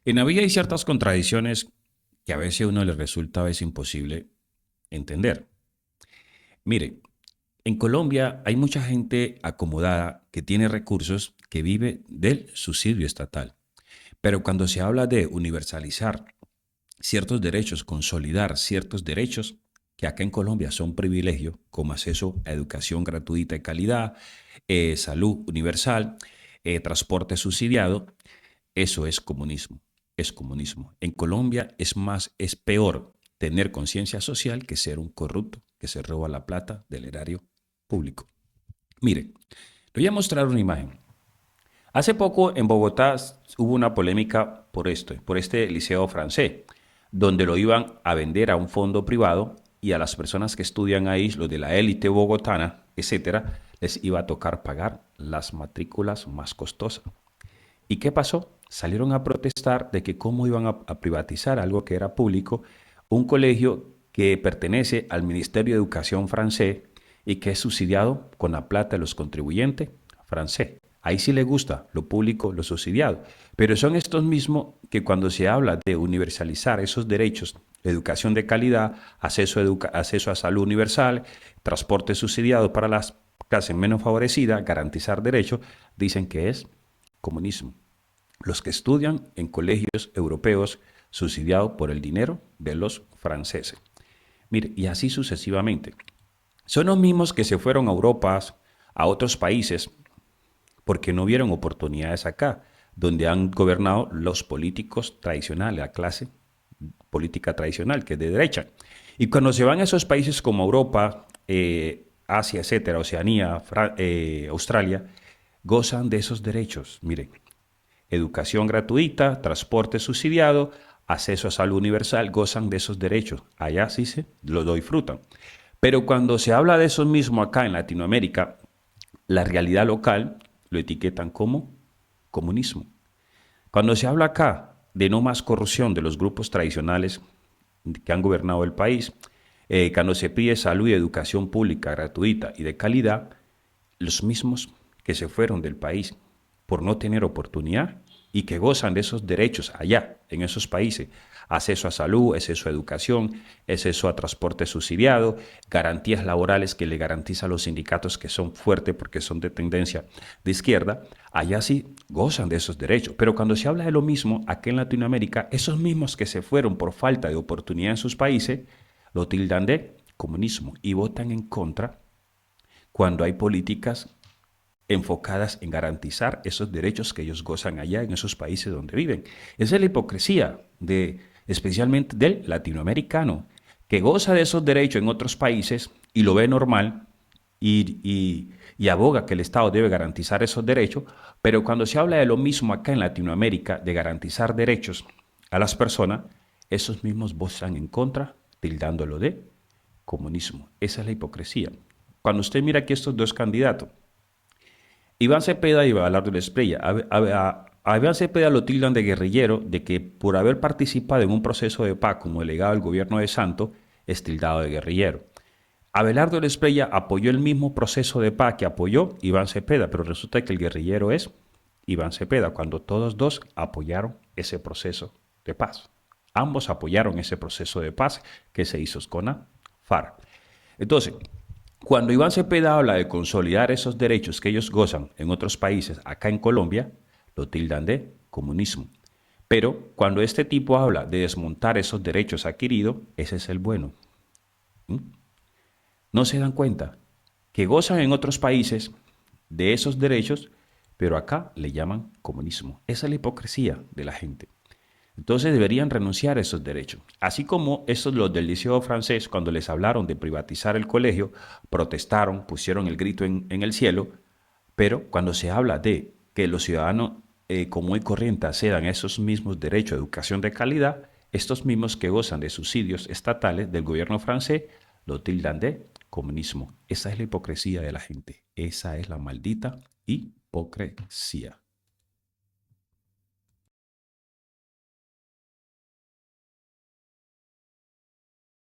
En la vida hay ciertas contradicciones que a veces a uno le resulta a veces imposible entender. Mire, en Colombia hay mucha gente acomodada que tiene recursos que vive del subsidio estatal. Pero cuando se habla de universalizar ciertos derechos, consolidar ciertos derechos que acá en Colombia son privilegio, como acceso a educación gratuita de calidad, salud universal, transporte subsidiado, eso es comunismo. Es comunismo. En Colombia es más, es peor tener conciencia social que ser un corrupto que se roba la plata del erario público. Mire, le voy a mostrar una imagen. Hace poco en Bogotá hubo una polémica por este liceo francés, donde lo iban a vender a un fondo privado y a las personas que estudian ahí, los de la élite bogotana, etcétera, les iba a tocar pagar las matrículas más costosas. ¿Y qué pasó? Salieron a protestar de que cómo iban a privatizar algo que era público, un colegio que pertenece al Ministerio de Educación francés y que es subsidiado con la plata de los contribuyentes francés. Ahí sí le gusta lo público, lo subsidiado. Pero son estos mismos que cuando se habla de universalizar esos derechos, educación de calidad, acceso a salud universal, transporte subsidiado para las clases menos favorecidas, garantizar derechos, dicen que es comunismo. Los que estudian en colegios europeos subsidiados por el dinero de los franceses. Mire, y así sucesivamente. Son los mismos que se fueron a Europa, a otros países, porque no vieron oportunidades acá, donde han gobernado los políticos tradicionales, la clase política tradicional, que es de derecha. Y cuando se van a esos países como Europa, Asia, etcétera, Oceanía, Australia, gozan de esos derechos. Miren, educación gratuita, transporte subsidiado, acceso a salud universal, gozan de esos derechos. Allá sí se lo disfrutan. Pero cuando se habla de eso mismo acá en Latinoamérica, la realidad local lo etiquetan como comunismo. Cuando se habla acá de no más corrupción de los grupos tradicionales que han gobernado el país, cuando se pide salud y educación pública gratuita y de calidad, los mismos que se fueron del país por no tener oportunidad y que gozan de esos derechos allá, en esos países, acceso a salud, acceso a educación, acceso a transporte subsidiado, garantías laborales que le garantizan a los sindicatos que son fuertes porque son de tendencia de izquierda, allá sí gozan de esos derechos. Pero cuando se habla de lo mismo, aquí en Latinoamérica, esos mismos que se fueron por falta de oportunidad en sus países, lo tildan de comunismo y votan en contra cuando hay políticas enfocadas en garantizar esos derechos que ellos gozan allá en esos países donde viven. Esa es la hipocresía especialmente del latinoamericano, que goza de esos derechos en otros países y lo ve normal y aboga que el Estado debe garantizar esos derechos, pero cuando se habla de lo mismo acá en Latinoamérica, de garantizar derechos a las personas, esos mismos votan en contra, tildándolo de comunismo. Esa es la hipocresía. Cuando usted mira aquí estos dos candidatos, Iván Cepeda y Abelardo Espriella. A Iván Cepeda lo tildan de guerrillero, de que por haber participado en un proceso de paz como delegado del gobierno de Santos, es tildado de guerrillero. Abelardo Espriella apoyó el mismo proceso de paz que apoyó Iván Cepeda, pero resulta que el guerrillero es Iván Cepeda, cuando todos dos apoyaron ese proceso de paz. Ambos apoyaron ese proceso de paz que se hizo con la FARC. Entonces, cuando Iván Cepeda habla de consolidar esos derechos que ellos gozan en otros países, acá en Colombia, lo tildan de comunismo. Pero cuando este tipo habla de desmontar esos derechos adquiridos, ese es el bueno. ¿Mm? No se dan cuenta que gozan en otros países de esos derechos, pero acá le llaman comunismo. Esa es la hipocresía de la gente. Entonces deberían renunciar a esos derechos. Así como esos los del liceo francés, cuando les hablaron de privatizar el colegio, protestaron, pusieron el grito en el cielo, pero cuando se habla de que los ciudadanos común y corriente accedan a esos mismos derechos de educación de calidad, estos mismos que gozan de subsidios estatales del gobierno francés, lo tildan de comunismo. Esa es la hipocresía de la gente. Esa es la maldita hipocresía.